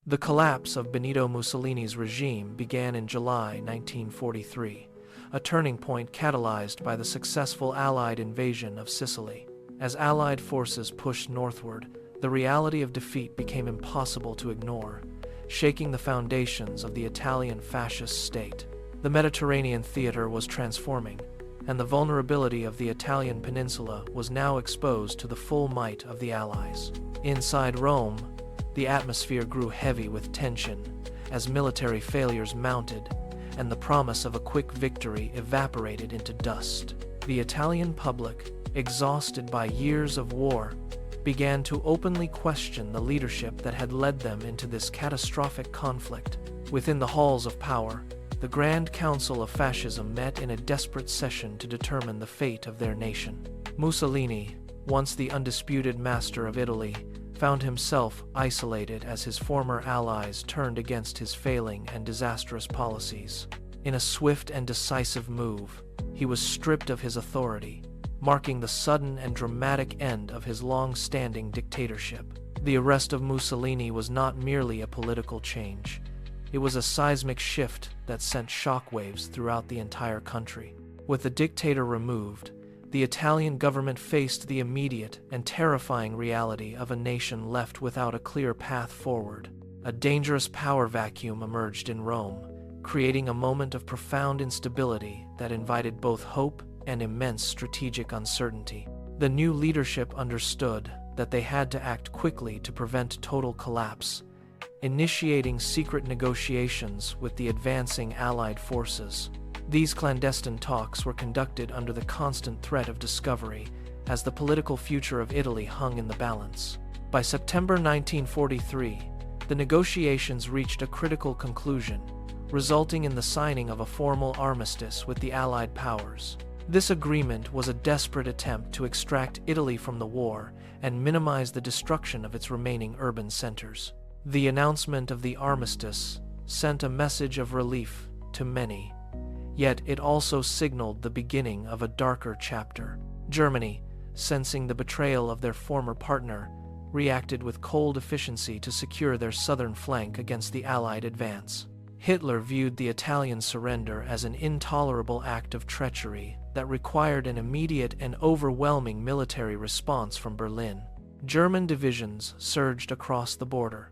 The collapse of Benito Mussolini's regime began in July 1943, a turning point catalyzed by the successful Allied invasion of Sicily. As Allied forces pushed northward, the reality of defeat became impossible to ignore, shaking the foundations of the Italian fascist state. The Mediterranean theater was transforming, and the vulnerability of the Italian peninsula was now exposed to the full might of the Allies. Inside Rome, the atmosphere grew heavy with tension as military failures mounted, and the promise of a quick victory evaporated into dust. The Italian public, exhausted by years of war, began to openly question the leadership that had led them into this catastrophic conflict. Within the halls of power, the Grand Council of Fascism met in a desperate session to determine the fate of their nation. Mussolini, once the undisputed master of Italy, found himself isolated as his former allies turned against his failing and disastrous policies. In a swift and decisive move, he was stripped of his authority, marking the sudden and dramatic end of his long-standing dictatorship. The arrest of Mussolini was not merely a political change. It was a seismic shift that sent shockwaves throughout the entire country. With the dictator removed, the Italian government faced the immediate and terrifying reality of a nation left without a clear path forward. A dangerous power vacuum emerged in Rome, creating a moment of profound instability that invited both hope and immense strategic uncertainty. The new leadership understood that they had to act quickly to prevent total collapse, initiating secret negotiations with the advancing Allied forces. These clandestine talks were conducted under the constant threat of discovery, as the political future of Italy hung in the balance. By September 1943, the negotiations reached a critical conclusion, resulting in the signing of a formal armistice with the Allied powers. This agreement was a desperate attempt to extract Italy from the war and minimize the destruction of its remaining urban centers. The announcement of the armistice sent a message of relief to many, yet it also signaled the beginning of a darker chapter. Germany, sensing the betrayal of their former partner, reacted with cold efficiency to secure their southern flank against the Allied advance. Hitler viewed the Italian surrender as an intolerable act of treachery that required an immediate and overwhelming military response from Berlin. German divisions surged across the border,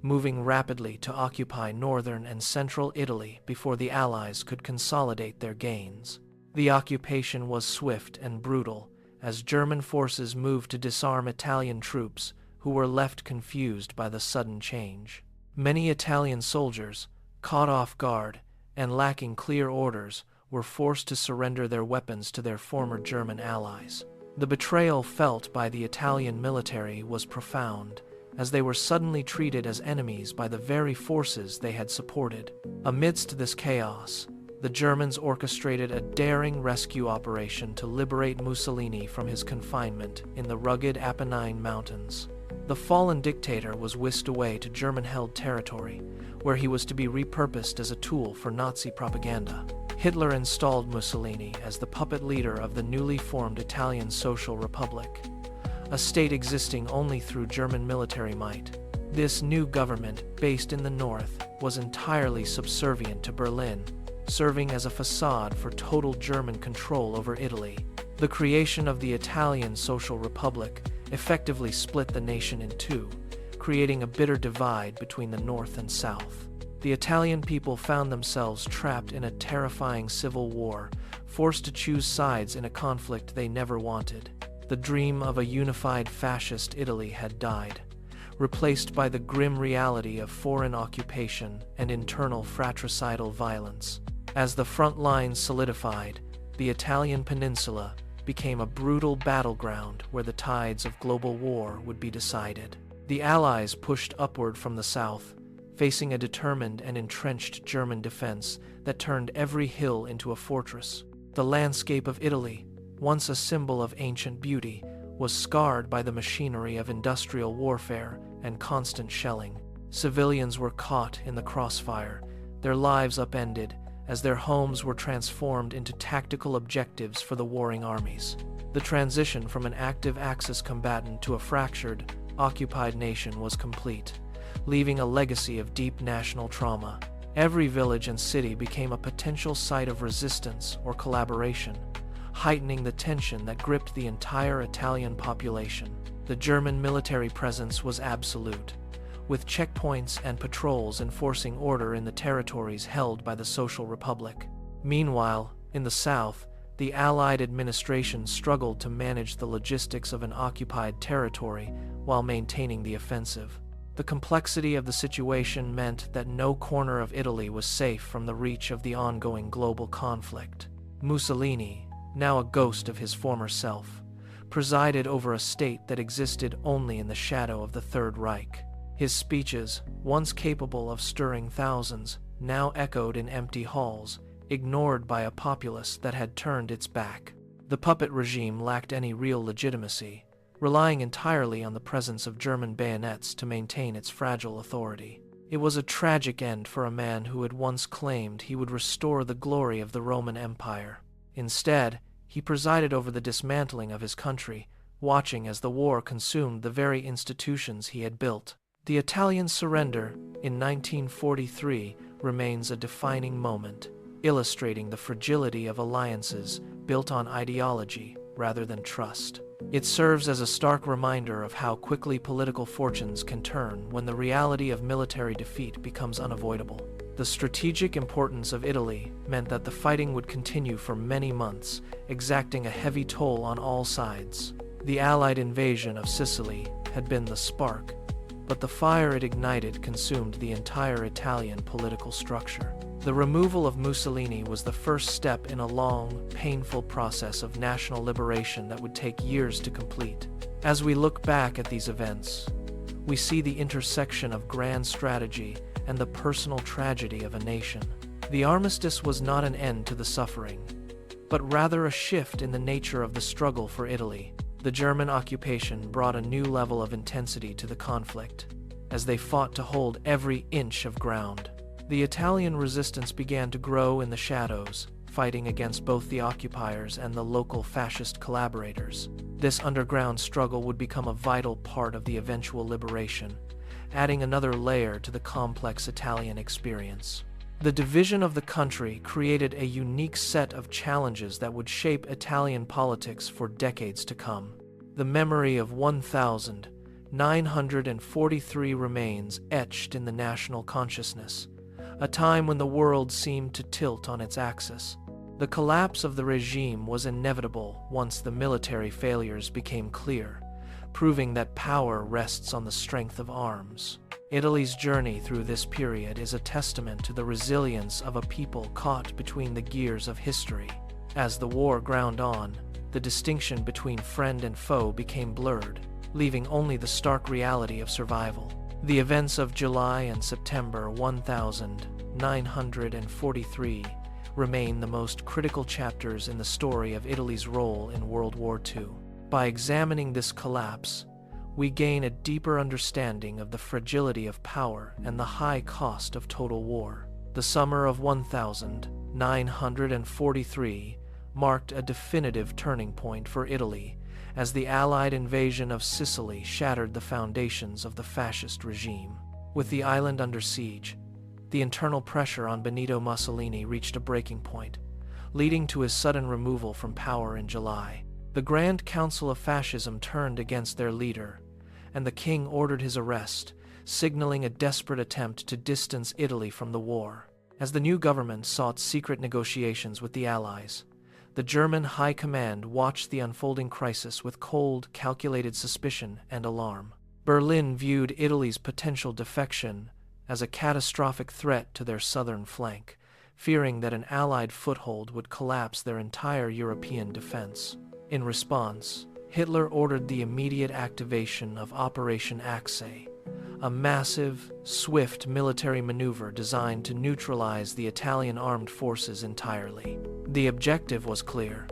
moving rapidly to occupy northern and central Italy before the Allies could consolidate their gains. The occupation was swift and brutal, as German forces moved to disarm Italian troops who were left confused by the sudden change. Many Italian soldiers, caught off guard and lacking clear orders, were forced to surrender their weapons to their former German allies. The betrayal felt by the Italian military was profound, as they were suddenly treated as enemies by the very forces they had supported. Amidst this chaos, the Germans orchestrated a daring rescue operation to liberate Mussolini from his confinement in the rugged Apennine Mountains. The fallen dictator was whisked away to German-held territory, where he was to be repurposed as a tool for Nazi propaganda. Hitler installed Mussolini as the puppet leader of the newly formed Italian Social Republic, a state existing only through German military might. This new government, based in the north, was entirely subservient to Berlin, serving as a facade for total German control over Italy. The creation of the Italian Social Republic effectively split the nation in two, creating a bitter divide between the north and south. The Italian people found themselves trapped in a terrifying civil war, forced to choose sides in a conflict they never wanted. The dream of a unified fascist Italy had died, replaced by the grim reality of foreign occupation and internal fratricidal violence. As the front lines solidified, the Italian peninsula became a brutal battleground where the tides of global war would be decided. The Allies pushed upward from the south, facing a determined and entrenched German defense that turned every hill into a fortress. The landscape of Italy, once a symbol of ancient beauty, was scarred by the machinery of industrial warfare and constant shelling. Civilians were caught in the crossfire, their lives upended, as their homes were transformed into tactical objectives for the warring armies. The transition from an active Axis combatant to a fractured, occupied nation was complete, leaving a legacy of deep national trauma. Every village and city became a potential site of resistance or collaboration, heightening the tension that gripped the entire Italian population. The German military presence was absolute, with checkpoints and patrols enforcing order in the territories held by the Social Republic. Meanwhile, in the south, the Allied administration struggled to manage the logistics of an occupied territory while maintaining the offensive. The complexity of the situation meant that no corner of Italy was safe from the reach of the ongoing global conflict. Mussolini, now a ghost of his former self, presided over a state that existed only in the shadow of the Third Reich. His speeches, once capable of stirring thousands, now echoed in empty halls, ignored by a populace that had turned its back. The puppet regime lacked any real legitimacy, relying entirely on the presence of German bayonets to maintain its fragile authority. It was a tragic end for a man who had once claimed he would restore the glory of the Roman Empire. Instead, he presided over the dismantling of his country, watching as the war consumed the very institutions he had built. The Italian surrender in 1943 remains a defining moment, illustrating the fragility of alliances built on ideology rather than trust. It serves as a stark reminder of how quickly political fortunes can turn when the reality of military defeat becomes unavoidable. The strategic importance of Italy meant that the fighting would continue for many months, exacting a heavy toll on all sides. The Allied invasion of Sicily had been the spark, but the fire it ignited consumed the entire Italian political structure. The removal of Mussolini was the first step in a long, painful process of national liberation that would take years to complete. As we look back at these events, we see the intersection of grand strategy and the personal tragedy of a nation. The armistice was not an end to the suffering, but rather a shift in the nature of the struggle for Italy. The German occupation brought a new level of intensity to the conflict, as they fought to hold every inch of ground. The Italian resistance began to grow in the shadows, fighting against both the occupiers and the local fascist collaborators. This underground struggle would become a vital part of the eventual liberation, adding another layer to the complex Italian experience. The division of the country created a unique set of challenges that would shape Italian politics for decades to come. The memory of 1943 remains etched in the national consciousness, a time when the world seemed to tilt on its axis. The collapse of the regime was inevitable once the military failures became clear, proving that power rests on the strength of arms. Italy's journey through this period is a testament to the resilience of a people caught between the gears of history. As the war ground on, the distinction between friend and foe became blurred, leaving only the stark reality of survival. The events of July and September 1943 remain the most critical chapters in the story of Italy's role in World War II. By examining this collapse, we gain a deeper understanding of the fragility of power and the high cost of total war. The summer of 1943 marked a definitive turning point for Italy, as the Allied invasion of Sicily shattered the foundations of the fascist regime. With the island under siege, the internal pressure on Benito Mussolini reached a breaking point, leading to his sudden removal from power in July. The Grand Council of Fascism turned against their leader, and the king ordered his arrest, signaling a desperate attempt to distance Italy from the war. As the new government sought secret negotiations with the Allies, the German High Command watched the unfolding crisis with cold, calculated suspicion and alarm. Berlin viewed Italy's potential defection as a catastrophic threat to their southern flank, fearing that an Allied foothold would collapse their entire European defense. In response, Hitler ordered the immediate activation of Operation Achse, a massive, swift military maneuver designed to neutralize the Italian armed forces entirely. The objective was clear: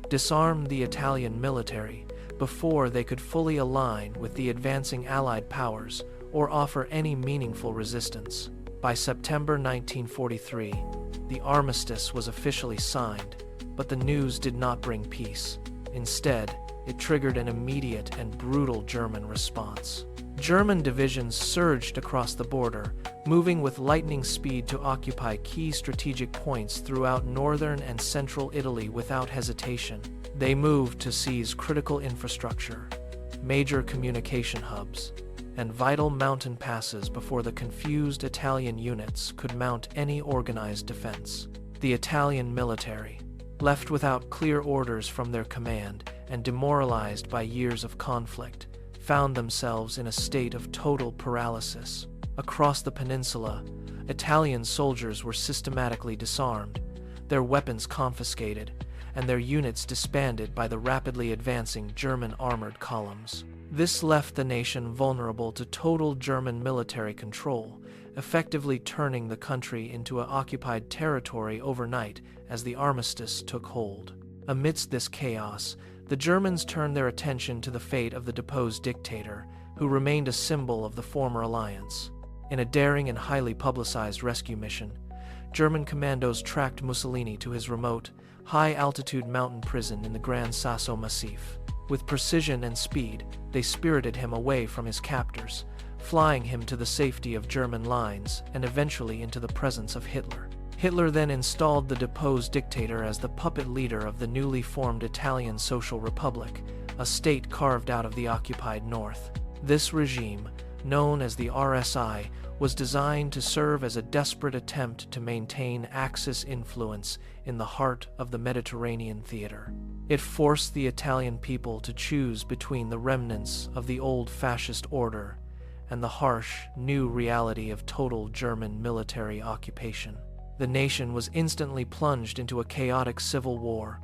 disarm the Italian military before they could fully align with the advancing Allied powers or offer any meaningful resistance. By September 1943, the armistice was officially signed, but the news did not bring peace. Instead, it triggered an immediate and brutal German response. German divisions surged across the border, moving with lightning speed to occupy key strategic points throughout northern and central Italy without hesitation. They moved to seize critical infrastructure, major communication hubs, and vital mountain passes before the confused Italian units could mount any organized defense. The Italian military, left without clear orders from their command and demoralized by years of conflict, found themselves in a state of total paralysis. Across the peninsula, Italian soldiers were systematically disarmed, their weapons confiscated, and their units disbanded by the rapidly advancing German armored columns. This left the nation vulnerable to total German military control, effectively turning the country into an occupied territory overnight as the armistice took hold. Amidst this chaos, the Germans turned their attention to the fate of the deposed dictator, who remained a symbol of the former alliance. In a daring and highly publicized rescue mission, German commandos tracked Mussolini to his remote, high-altitude mountain prison in the Gran Sasso Massif. With precision and speed, they spirited him away from his captors, flying him to the safety of German lines and eventually into the presence of Hitler. Hitler then installed the deposed dictator as the puppet leader of the newly formed Italian Social Republic, a state carved out of the occupied North. This regime, known as the RSI, was designed to serve as a desperate attempt to maintain Axis influence in the heart of the Mediterranean theater. It forced the Italian people to choose between the remnants of the old fascist order and the harsh, new reality of total German military occupation. The nation was instantly plunged into a chaotic civil war,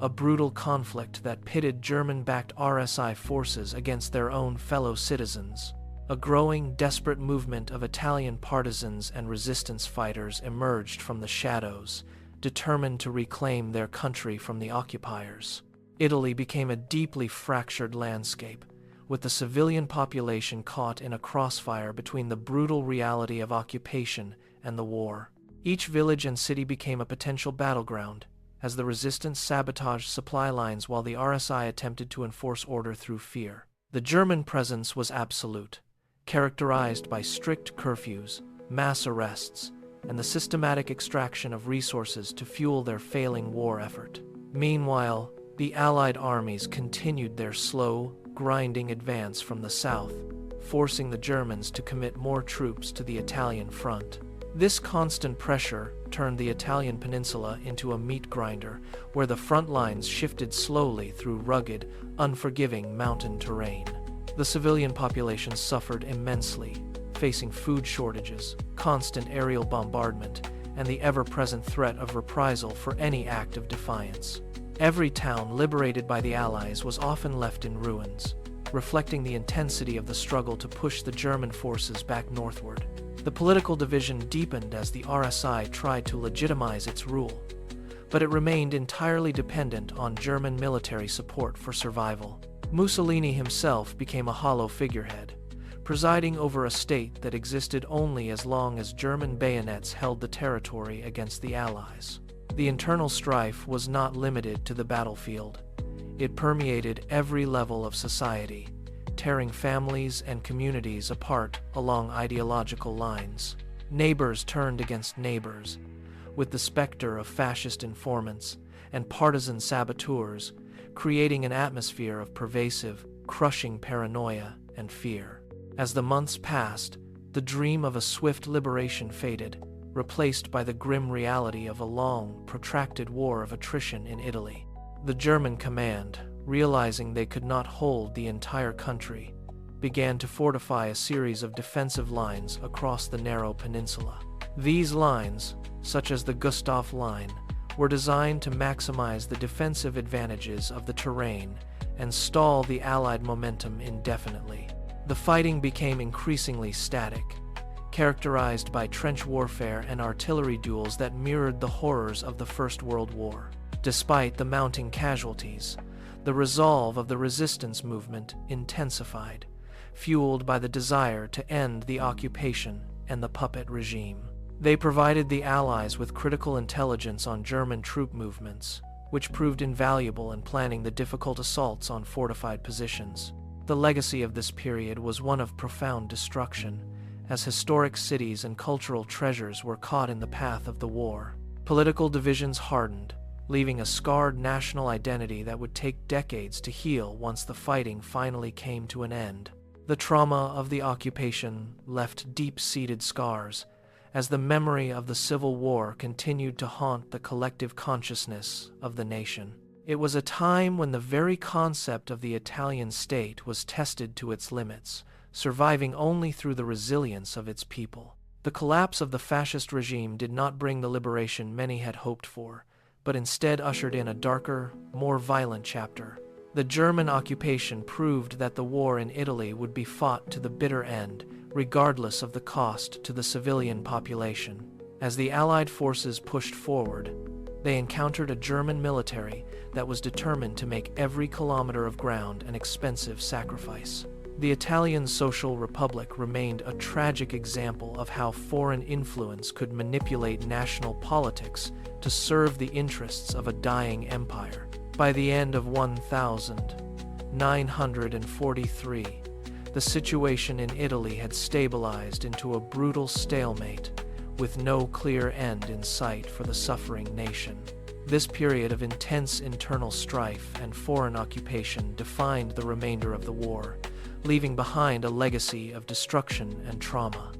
a brutal conflict that pitted German-backed RSI forces against their own fellow citizens. A growing, desperate movement of Italian partisans and resistance fighters emerged from the shadows, determined to reclaim their country from the occupiers. Italy became a deeply fractured landscape, with the civilian population caught in a crossfire between the brutal reality of occupation and the war. Each village and city became a potential battleground, as the resistance sabotaged supply lines while the RSI attempted to enforce order through fear. The German presence was absolute, characterized by strict curfews, mass arrests, and the systematic extraction of resources to fuel their failing war effort. Meanwhile, the Allied armies continued their slow, grinding advance from the south, forcing the Germans to commit more troops to the Italian front. This constant pressure turned the Italian peninsula into a meat grinder, where the front lines shifted slowly through rugged, unforgiving mountain terrain. The civilian population suffered immensely, facing food shortages, constant aerial bombardment, and the ever-present threat of reprisal for any act of defiance. Every town liberated by the Allies was often left in ruins, reflecting the intensity of the struggle to push the German forces back northward. The political division deepened as the RSI tried to legitimize its rule, but it remained entirely dependent on German military support for survival. Mussolini himself became a hollow figurehead, presiding over a state that existed only as long as German bayonets held the territory against the Allies. The internal strife was not limited to the battlefield. It permeated every level of society, tearing families and communities apart along ideological lines. Neighbors turned against neighbors, with the specter of fascist informants and partisan saboteurs, creating an atmosphere of pervasive, crushing paranoia and fear. As the months passed, the dream of a swift liberation faded, replaced by the grim reality of a long, protracted war of attrition in Italy. The German command, realizing they could not hold the entire country, began to fortify a series of defensive lines across the narrow peninsula. These lines, such as the Gustav Line, were designed to maximize the defensive advantages of the terrain and stall the Allied momentum indefinitely. The fighting became increasingly static, characterized by trench warfare and artillery duels that mirrored the horrors of the First World War. Despite the mounting casualties, the resolve of the resistance movement intensified, fueled by the desire to end the occupation and the puppet regime. They provided the Allies with critical intelligence on German troop movements, which proved invaluable in planning the difficult assaults on fortified positions. The legacy of this period was one of profound destruction, as historic cities and cultural treasures were caught in the path of the war. Political divisions hardened, leaving a scarred national identity that would take decades to heal once the fighting finally came to an end. The trauma of the occupation left deep-seated scars, as the memory of the Civil War continued to haunt the collective consciousness of the nation. It was a time when the very concept of the Italian state was tested to its limits, surviving only through the resilience of its people. The collapse of the fascist regime did not bring the liberation many had hoped for, but instead ushered in a darker, more violent chapter. The German occupation proved that the war in Italy would be fought to the bitter end, regardless of the cost to the civilian population. As the Allied forces pushed forward, they encountered a German military that was determined to make every kilometer of ground an expensive sacrifice. The Italian Social Republic remained a tragic example of how foreign influence could manipulate national politics to serve the interests of a dying empire. By the end of 1943, the situation in Italy had stabilized into a brutal stalemate, with no clear end in sight for the suffering nation. This period of intense internal strife and foreign occupation defined the remainder of the war, leaving behind a legacy of destruction and trauma.